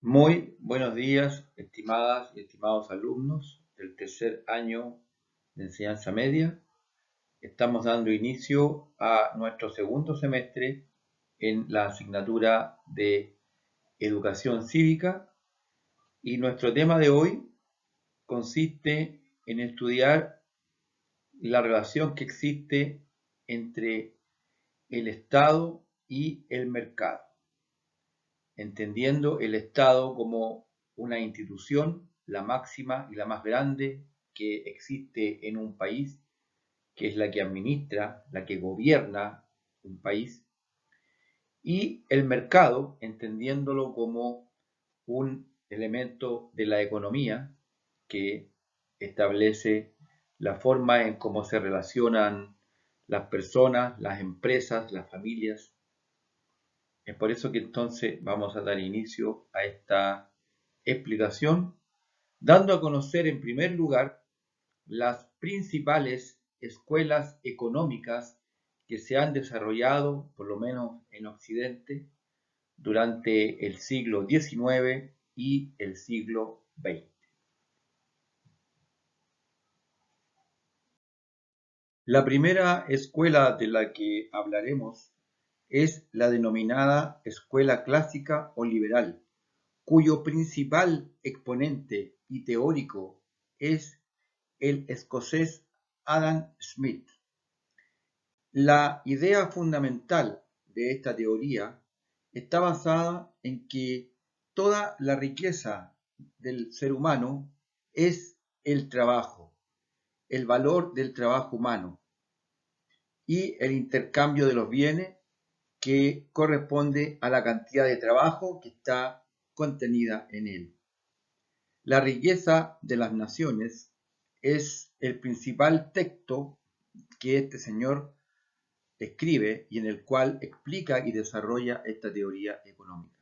Muy buenos días, estimadas y estimados alumnos del tercer año de enseñanza media. Estamos dando inicio a nuestro segundo semestre en la asignatura de Educación Cívica y nuestro tema de hoy consiste en estudiar la relación que existe entre el Estado y el mercado, entendiendo el Estado como una institución, la máxima y la más grande que existe en un país, que es la que administra, la que gobierna un país, y el mercado, entendiéndolo como un elemento de la economía que establece la forma en cómo se relacionan las personas, las empresas, las familias. Es por eso que entonces vamos a dar inicio a esta explicación, dando a conocer en primer lugar las principales escuelas económicas que se han desarrollado, por lo menos en Occidente, durante el siglo XIX y el siglo XX. La primera escuela de la que hablaremos es la denominada escuela clásica o liberal, cuyo principal exponente y teórico es el escocés Adam Smith. La idea fundamental de esta teoría está basada en que toda la riqueza del ser humano es el trabajo, el valor del trabajo humano y el intercambio de los bienes que corresponde a la cantidad de trabajo que está contenida en él. La riqueza de las naciones es el principal texto que este señor escribe y en el cual explica y desarrolla esta teoría económica.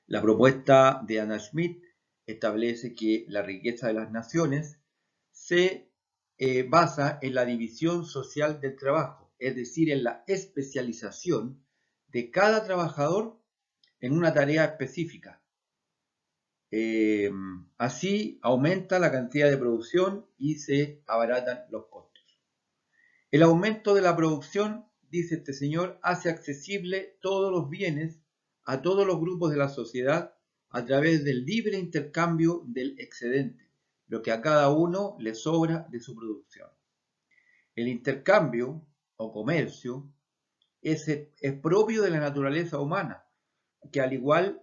La propuesta de Adam Smith establece que la riqueza de las naciones se basa en la división social del trabajo, es decir, en la especialización de cada trabajador en una tarea específica. Así aumenta la cantidad de producción y se abaratan los costos. El aumento de la producción, dice este señor, hace accesible todos los bienes a todos los grupos de la sociedad a través del libre intercambio del excedente, lo que a cada uno le sobra de su producción. El intercambio o comercio es propio de la naturaleza humana, que al igual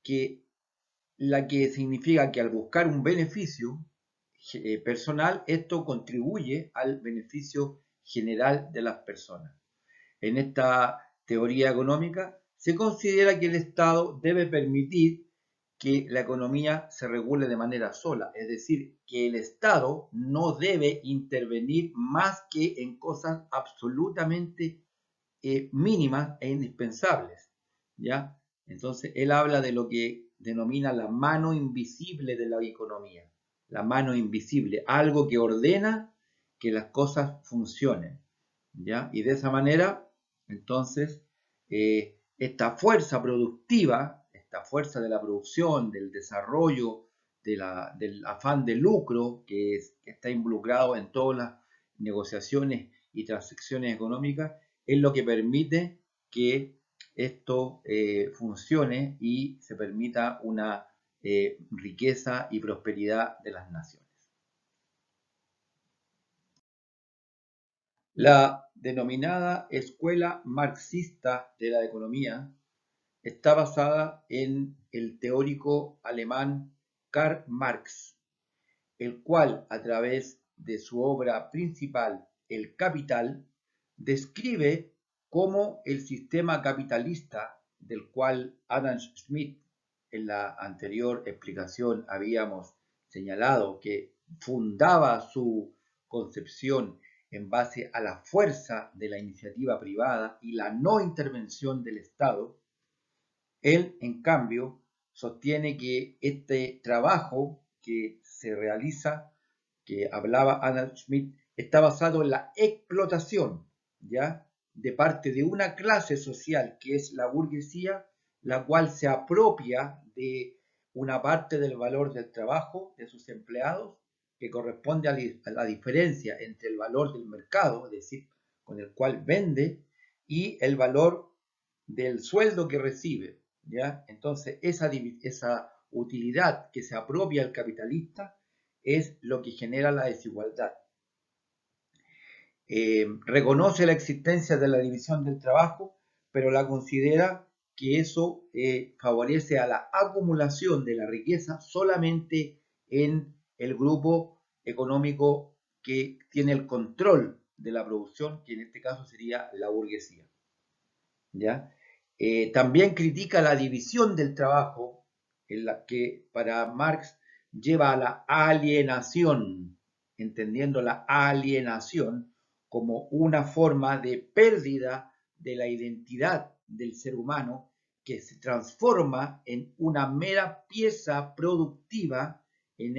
que la que significa que al buscar un beneficio personal, esto contribuye al beneficio general de las personas. En esta teoría económica se considera que el Estado debe permitir que la economía se regule de manera sola, es decir, que el Estado no debe intervenir más que en cosas absolutamente mínimas e indispensables, ¿ya? Entonces, él habla de lo que denomina la mano invisible de la economía, la mano invisible, algo que ordena que las cosas funcionen, ¿ya? Y de esa manera, entonces, esta fuerza productiva, esta fuerza de la producción, del desarrollo, del afán de lucro que está involucrado en todas las negociaciones y transacciones económicas, es lo que permite que esto funcione y se permita una riqueza y prosperidad de las naciones. La denominada escuela marxista de la economía está basada en el teórico alemán Karl Marx, el cual a través de su obra principal, El Capital, describe cómo el sistema capitalista del cual Adam Smith en la anterior explicación habíamos señalado que fundaba su concepción en base a la fuerza de la iniciativa privada y la no intervención del Estado, él, en cambio, sostiene que este trabajo que se realiza, que hablaba Adam Smith, está basado en la explotación, ¿ya?, de parte de una clase social que es la burguesía, la cual se apropia de una parte del valor del trabajo de sus empleados, que corresponde a la diferencia entre el valor del mercado, es decir, con el cual vende, y el valor del sueldo que recibe, ¿ya? Entonces, esa utilidad que se apropia el capitalista es lo que genera la desigualdad. Reconoce la existencia de la división del trabajo, pero la considera que eso favorece a la acumulación de la riqueza solamente en el grupo económico que tiene el control de la producción, que en este caso sería la burguesía, ¿ya? También critica la división del trabajo, en la que para Marx lleva a la alienación, entendiendo la alienación como una forma de pérdida de la identidad del ser humano, que se transforma en una mera pieza productiva en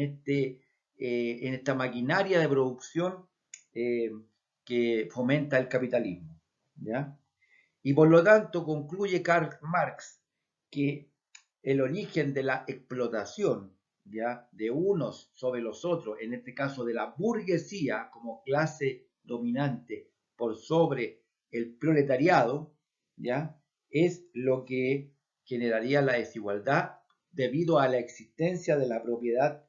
esta maquinaria de producción que fomenta el capitalismo, ¿ya? Y por lo tanto concluye Karl Marx que el origen de la explotación, ¿ya?, de unos sobre los otros, en este caso de la burguesía como clase dominante por sobre el proletariado, ¿ya?, es lo que generaría la desigualdad debido a la existencia de la propiedad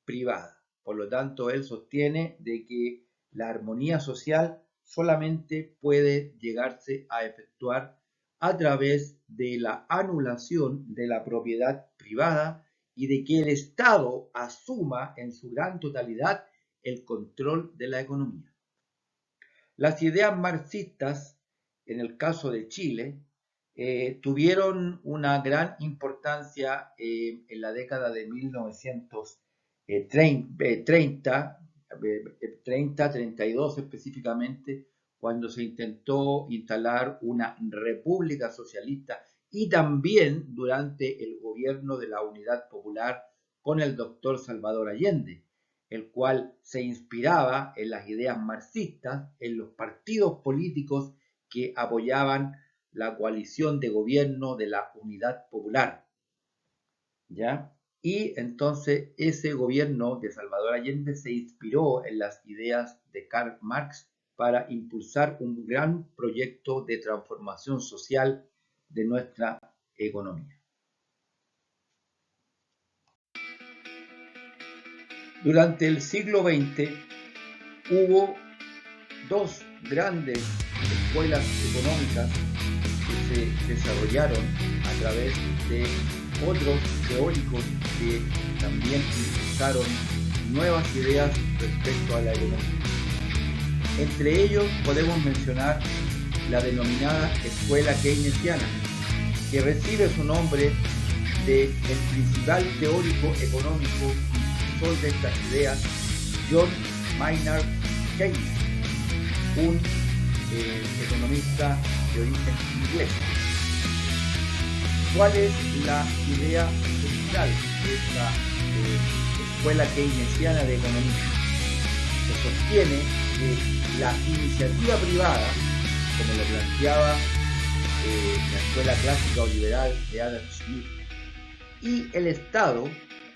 privada. Por lo tanto, él sostiene de que la armonía social solamente puede llegarse a efectuar a través de la anulación de la propiedad privada y de que el Estado asuma en su gran totalidad el control de la economía. Las ideas marxistas, en el caso de Chile, tuvieron una gran importancia en la década de 1932 específicamente, cuando se intentó instalar una república socialista, y también durante el gobierno de la Unidad Popular con el doctor Salvador Allende, el cual se inspiraba en las ideas marxistas, en los partidos políticos que apoyaban la coalición de gobierno de la Unidad Popular, ¿ya? Y entonces ese gobierno de Salvador Allende se inspiró en las ideas de Karl Marx para impulsar un gran proyecto de transformación social de nuestra economía. Durante el siglo XX hubo dos grandes escuelas económicas que se desarrollaron a través de otros teóricos que también impulsaron nuevas ideas respecto a la economía. Entre ellos podemos mencionar la denominada escuela keynesiana, que recibe su nombre del principal teórico económico impulsor de estas ideas, John Maynard Keynes, un economista de origen inglés. ¿Cuál es la idea central de esta escuela keynesiana de economía? Se sostiene que la iniciativa privada, como lo planteaba la escuela clásica o liberal de Adam Smith, y el Estado,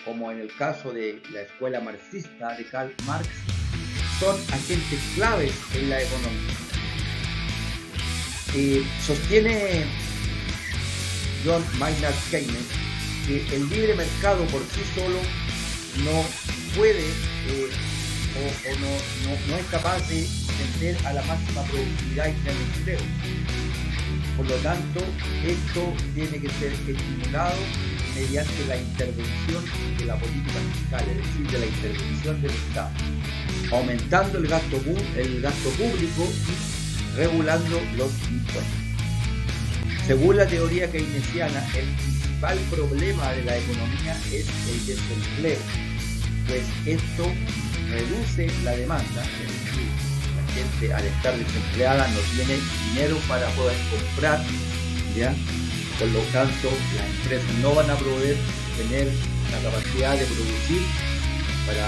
como en el caso de la escuela marxista de Karl Marx, son agentes claves en la economía. Sostiene John Maynard Keynes que el libre mercado por sí solo no puede no es capaz de tender a la máxima productividad y crear empleo. Por lo tanto, esto tiene que ser estimulado mediante la intervención de la política fiscal, es decir, de la intervención del Estado, aumentando el gasto público y regulando los impuestos. Según la teoría keynesiana, el principal problema de la economía es el desempleo, pues esto reduce la demanda, es decir, la gente al estar desempleada no tiene dinero para poder comprar, ¿ya? Por lo tanto, las empresas no van a poder tener la capacidad de producir para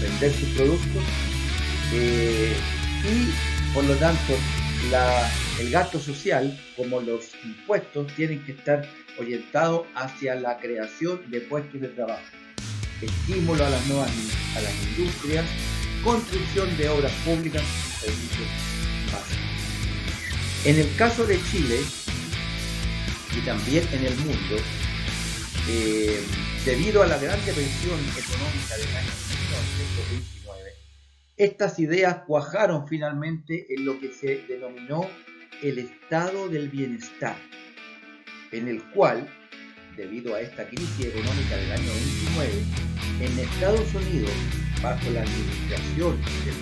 vender sus productos y por lo tanto el gasto social, como los impuestos, tienen que estar orientados hacia la creación de puestos de trabajo, estímulo a las industrias, construcción de obras públicas y servicios básicos. En el caso de Chile y también en el mundo, debido a la gran depresión económica del año 1929, estas ideas cuajaron finalmente en lo que se denominó el estado del bienestar, en el cual, debido a esta crisis económica del año 29, en Estados Unidos, bajo la administración del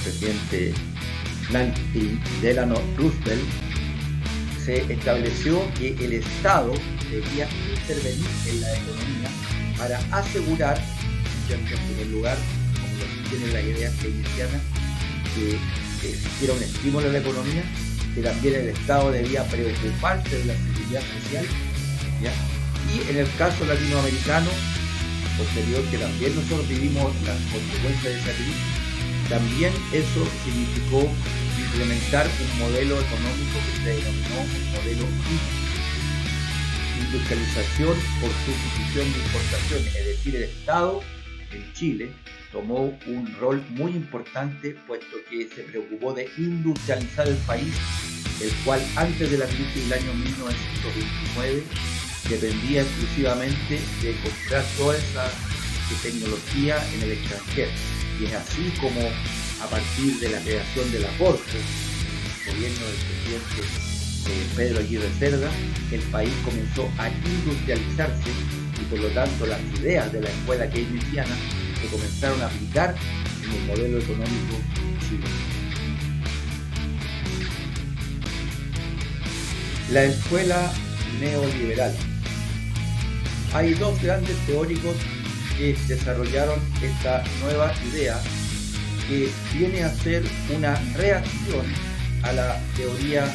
presidente Franklin Delano Roosevelt, se estableció que el Estado debía intervenir en la economía para asegurar, en primer lugar, como lo tienen las ideas keynesianas, que existiera un estímulo a la economía, que también el Estado debía preocuparse de la seguridad social, ¿ya? Y en el caso latinoamericano, posterior, que también nosotros vivimos las consecuencias de esa crisis, también eso significó implementar un modelo económico que se denominó el modelo industrialización por sustitución de importaciones, es decir, el Estado en Chile tomó un rol muy importante, puesto que se preocupó de industrializar el país, el cual antes de la crisis del año 1929 dependía exclusivamente de comprar toda esa tecnología en el extranjero. Y es así como, a partir de la creación de la Corte, el gobierno del presidente Pedro Aguirre Cerda, el país comenzó a industrializarse y por lo tanto las ideas de la escuela keynesiana se comenzaron a aplicar en el modelo económico chileno. La escuela neoliberal. Hay dos grandes teóricos que desarrollaron esta nueva idea, que viene a ser una reacción a la teoría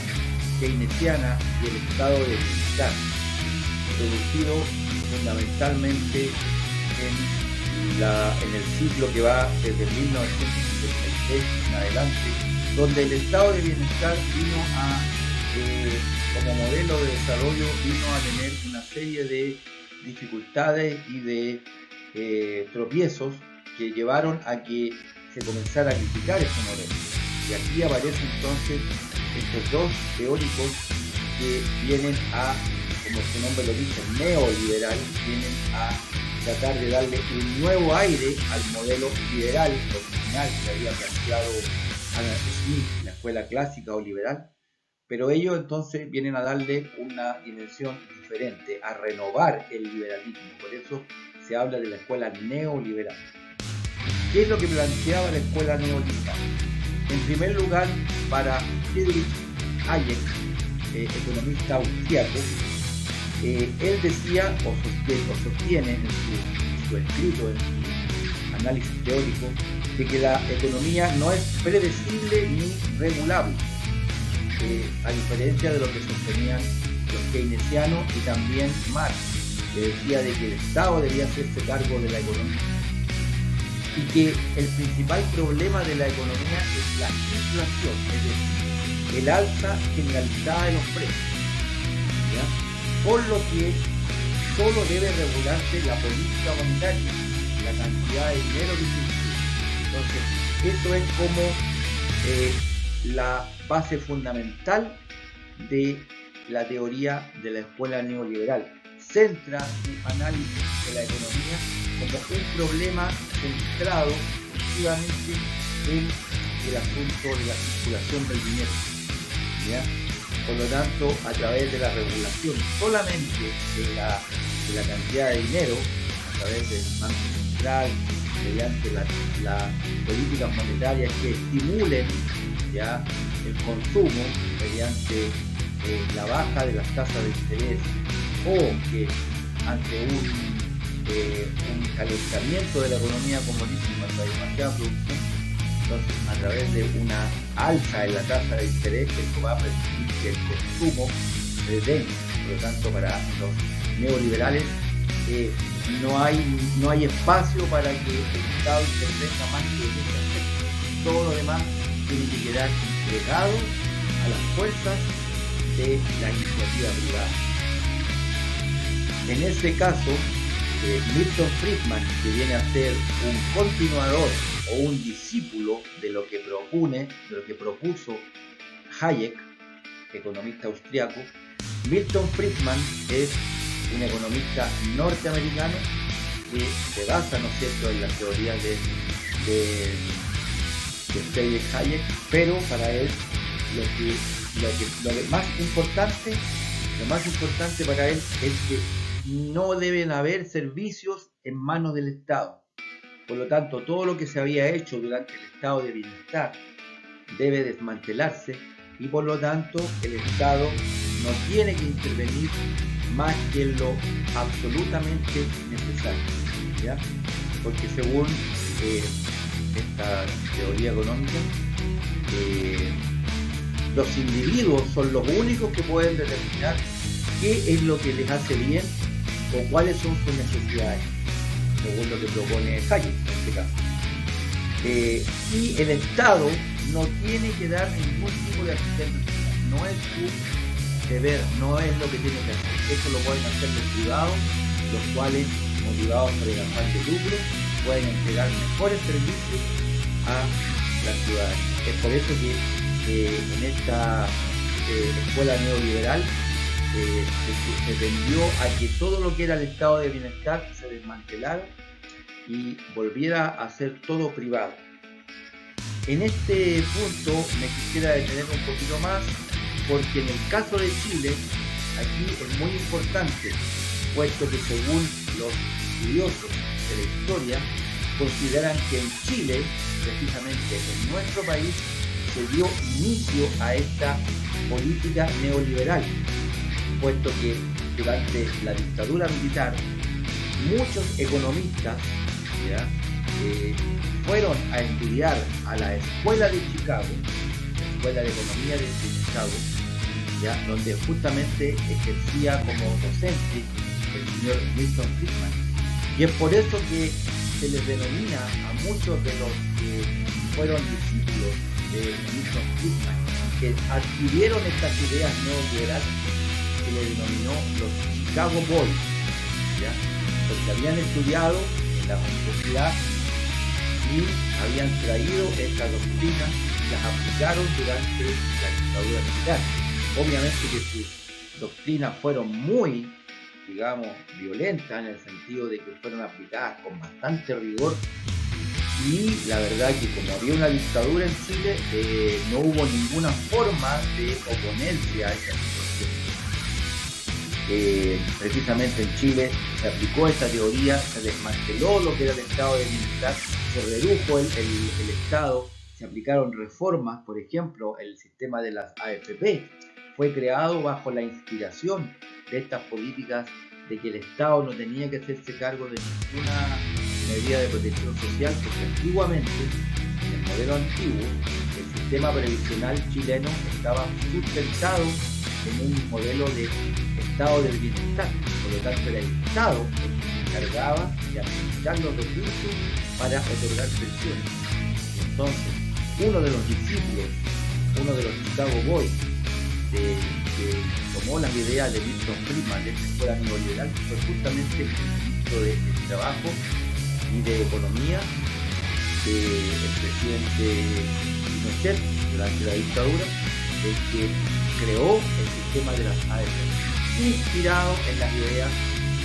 keynesiana y el estado de bienestar, producido fundamentalmente en el ciclo que va desde 1966 en adelante, donde el estado de bienestar vino a, como modelo de desarrollo, vino a tener una serie de dificultades y de tropiezos que llevaron a que se comenzara a criticar ese modelo. Y aquí aparecen entonces estos dos teóricos que vienen a, como su nombre lo dice, neoliberal, vienen a tratar de darle un nuevo aire al modelo liberal original que había planteado Adam Smith, la escuela clásica o liberal, pero ellos entonces vienen a darle una dimensión diferente, a renovar el liberalismo. Por eso se habla de la escuela neoliberal. ¿Qué es lo que planteaba la escuela neoliberal? En primer lugar, para Friedrich Hayek, economista austriaco, él decía o sostiene en su escrito, en su análisis teórico, de que la economía no es predecible ni regulable, a diferencia de lo que sostenían los keynesianos y también Marx, que decía de que el Estado debía hacerse cargo de la economía, y que el principal problema de la economía es la inflación, es decir, el alza generalizada de los precios, ¿ya? Por lo que solo debe regularse la política monetaria, la cantidad de dinero que se ingiere. Entonces, eso es como la base fundamental de la teoría de la escuela neoliberal. Centra su análisis de la economía como un problema centrado exclusivamente en el asunto de la circulación del dinero, ¿ya? Por lo tanto, a través de la regulación solamente de la cantidad de dinero, a través del Banco Central, mediante las políticas monetarias que estimulen, ¿ya?, el consumo, mediante la baja de las tasas de interés, o que ante un calentamiento de la economía, como dicen, cuando hay demasiada producción, entonces a través de una alza en la tasa de interés, esto va a permitir que el consumo redense. Por lo tanto, para los neoliberales no hay espacio para que el Estado intervenga más que en ese aspecto. todo lo demás tiene que quedar entregado a las fuerzas de la iniciativa privada. En este caso, Milton Friedman, que viene a ser un continuador o un discípulo de lo que propuso Hayek, economista austriaco, Milton Friedman es un economista norteamericano que se basa, ¿no es cierto?, en las teorías de Friedrich Hayek, pero para él lo más importante para él es que no deben haber servicios en manos del Estado. Por lo tanto, todo lo que se había hecho durante el estado de bienestar debe desmantelarse y por lo tanto el Estado no tiene que intervenir más que en lo absolutamente necesario, ¿ya? Porque según esta teoría económica, los individuos son los únicos que pueden determinar qué es lo que les hace bien o cuáles son sus necesidades, según lo que propone Hayek en este caso. Y el Estado no tiene que dar ningún tipo de asistencia, no es su deber, no es lo que tiene que hacer. Eso lo pueden hacer los privados, los cuales, motivados por el afán de lucro, pueden entregar mejores servicios a la ciudadanía. Es por eso que en esta escuela neoliberal se tendió a que todo lo que era el estado de bienestar se desmantelara y volviera a ser todo privado. En este punto me quisiera detener un poquito más, porque en el caso de Chile, aquí es muy importante, puesto que según los estudiosos de la historia, consideran que en Chile, precisamente en nuestro país, se dio inicio a esta política neoliberal, puesto que durante la dictadura militar muchos economistas fueron a estudiar a la Escuela de Chicago, la Escuela de Economía de Chicago, donde justamente ejercía como docente el señor Milton Friedman. Y es por eso que se les denomina a muchos de los que fueron discípulos de Milton Friedman, que adquirieron estas ideas neoliberales, que le denominó los Chicago Boys, porque habían estudiado en la universidad y habían traído estas doctrinas y las aplicaron durante la dictadura militar. Obviamente que sus doctrinas fueron muy, violentas, en el sentido de que fueron aplicadas con bastante rigor, y la verdad que como había una dictadura en Chile, no hubo ninguna forma de oponerse a esa situación. Precisamente en Chile se aplicó esta teoría, se desmanteló lo que era el estado de bienestar, se redujo el Estado, se aplicaron reformas. Por ejemplo, el sistema de las AFP fue creado bajo la inspiración de estas políticas de que el Estado no tenía que hacerse cargo de ninguna medida de protección social, porque antiguamente, en el modelo antiguo, el sistema previsional chileno estaba sustentado en un modelo de estado del bienestar. Por lo tanto, era el Estado el que se encargaba de administrar los recursos para otorgar pensiones. Entonces, uno de los discípulos, uno de los Chicago Boys, que tomó las ideas de Milton Friedman de esta escuela neoliberal, fue justamente el ministro de Trabajo y de Economía, el presidente Pinochet, durante la dictadura, el que creó el sistema de las AFP, inspirado en las ideas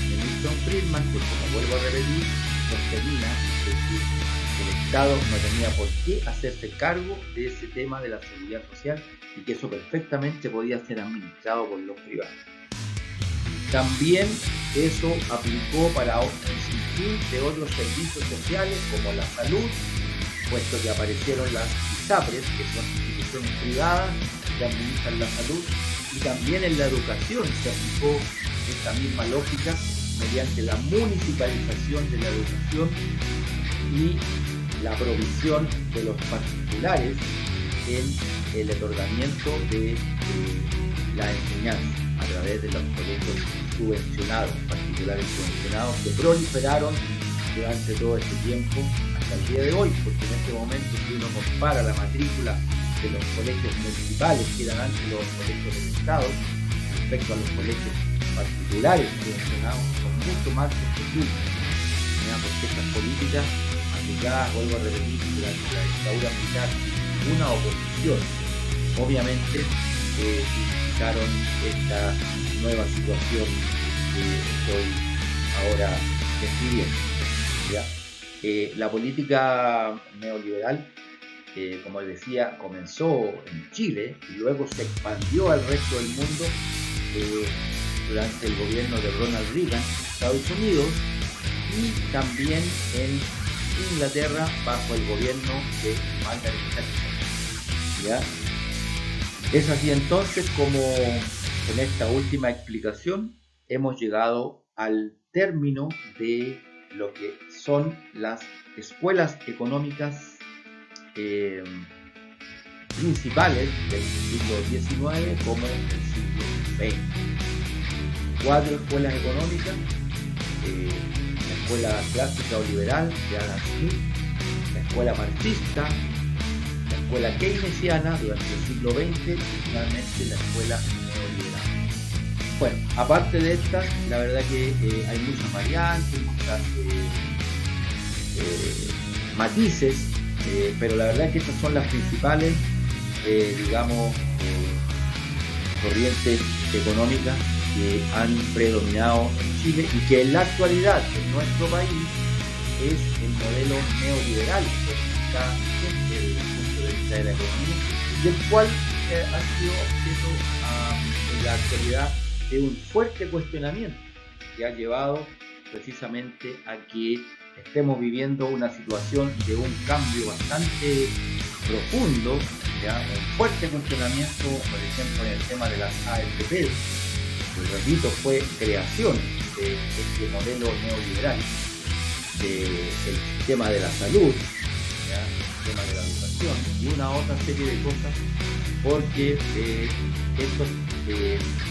de Milton Friedman, que, como vuelvo a repetir, sostenía que el Estado no tenía por qué hacerse cargo de ese tema de la seguridad social y que eso perfectamente podía ser administrado por los privados. También eso aplicó para un sinfín de otros servicios sociales, como la salud, puesto que aparecieron las ISAPRES, que son instituciones privadas que administran la salud, y también en la educación se aplicó esta misma lógica mediante la municipalización de la educación y la provisión de los particulares en el otorgamiento de la enseñanza a través de los colegios subvencionados, particulares subvencionados, que proliferaron durante todo este tiempo hasta el día de hoy, porque en este momento si uno compara la matrícula de los colegios municipales, que eran antes los colegios del Estado, respecto a los colegios particulares que mencionamos, son mucho más accesibles, porque estas políticas aplicadas, vuelvo a repetir, durante la dictadura militar, una oposición, obviamente significaron esta nueva situación que estoy ahora describiendo. La política neoliberal, como les decía, comenzó en Chile y luego se expandió al resto del mundo durante el gobierno de Ronald Reagan en Estados Unidos y también en Inglaterra bajo el gobierno de Margaret Thatcher. Es así entonces como con esta última explicación hemos llegado al término de lo que son las escuelas económicas principales del siglo XIX como del siglo XX. 4 escuelas económicas: la escuela clásica o liberal de Adam Smith, la escuela marxista, la escuela keynesiana durante el siglo XX y finalmente la escuela neoliberal. Bueno, aparte de estas, la verdad que hay muchas variantes, muchas matices, pero la verdad que estas son las principales, corrientes económicas que han predominado en Chile y que en la actualidad en nuestro país es el modelo neoliberal que está vigente desde el punto de vista de la economía y el cual ha sido objeto en la actualidad de un fuerte cuestionamiento que ha llevado precisamente a que estemos viviendo una situación de un cambio bastante profundo, un fuerte cuestionamiento, por ejemplo, en el tema de las AFP. Pues repito, fue creación de este modelo neoliberal, del sistema de la salud, el sistema de la educación y una otra serie de cosas, porque estos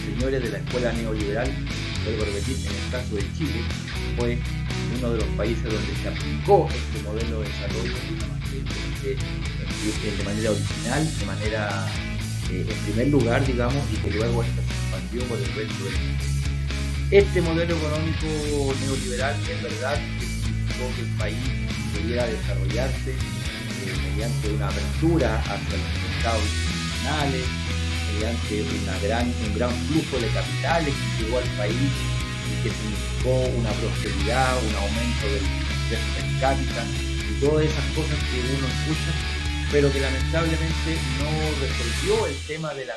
señores de la escuela neoliberal, vuelvo a repetir, en el caso de Chile, fue uno de los países donde se aplicó este modelo de desarrollo de manera original, de manera en primer lugar, digamos, y que luego esta se expandió por el resto del mundo. Este modelo económico neoliberal es verdad que significó que el país pudiera desarrollarse mediante una apertura hacia los mercados internacionales, mediante un gran flujo de capitales que llegó al país y que significó una prosperidad, un aumento del ingreso per cápita y todas esas cosas que uno escucha, pero que lamentablemente no resolvió el tema de la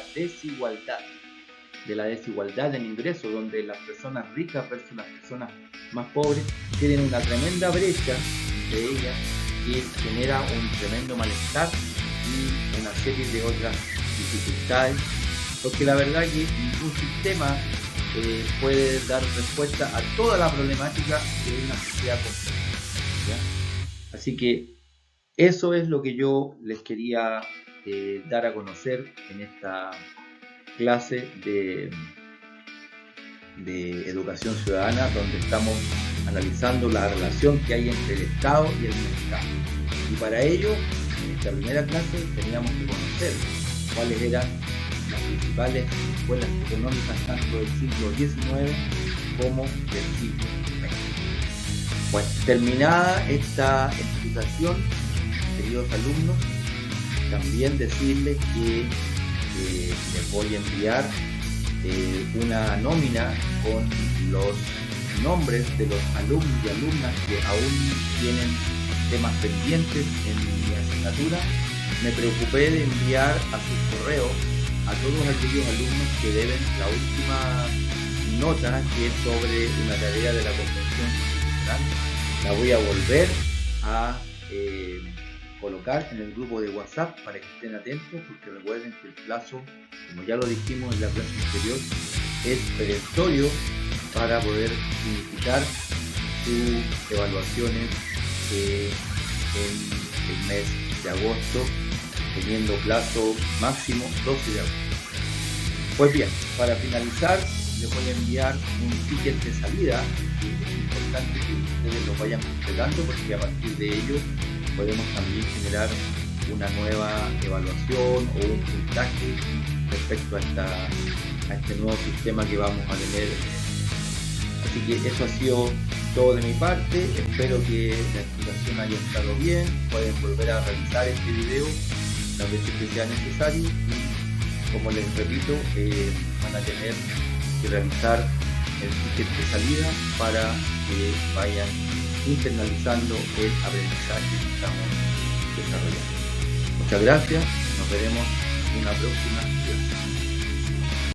desigualdad en ingresos, donde las personas ricas versus las personas más pobres tienen una tremenda brecha entre ellas que genera un tremendo malestar y una serie de otras dificultades, porque la verdad que ningún sistema puede dar respuesta a toda la problemática de una sociedad compleja. Así que eso es lo que yo les quería dar a conocer en esta clase de educación ciudadana, donde estamos analizando la relación que hay entre el Estado y el mercado. Y para ello, en esta primera clase teníamos que conocer cuáles eran las principales escuelas económicas tanto del siglo XIX como del siglo XX. Pues terminada esta explicación, queridos alumnos, también decirles que les voy a enviar una nómina con los nombres de los alumnos y alumnas que aún tienen temas pendientes en mi asignatura. Me preocupé de enviar a sus correos a todos aquellos alumnos que deben la última nota, que es sobre una tarea de la Convención Constitucional. La voy a volver a colocar en el grupo de WhatsApp para que estén atentos, porque recuerden que el plazo, como ya lo dijimos en la clase anterior, es perentorio para poder significar sus evaluaciones en el mes de agosto, teniendo plazo máximo 12 de agosto. Pues bien, para finalizar, les voy a enviar un ticket de salida, y es importante que ustedes lo vayan completando porque a partir de ello podemos también generar una nueva evaluación o un puntaje respecto a este nuevo sistema que vamos a tener. Así que eso ha sido todo de mi parte. Espero que la explicación haya estado bien. Pueden volver a revisar este video las veces que sea necesario y, como les repito, van a tener que realizar el ticket de salida para que vayan internalizando el aprendizaje que estamos desarrollando. Muchas gracias, nos veremos en una próxima clase.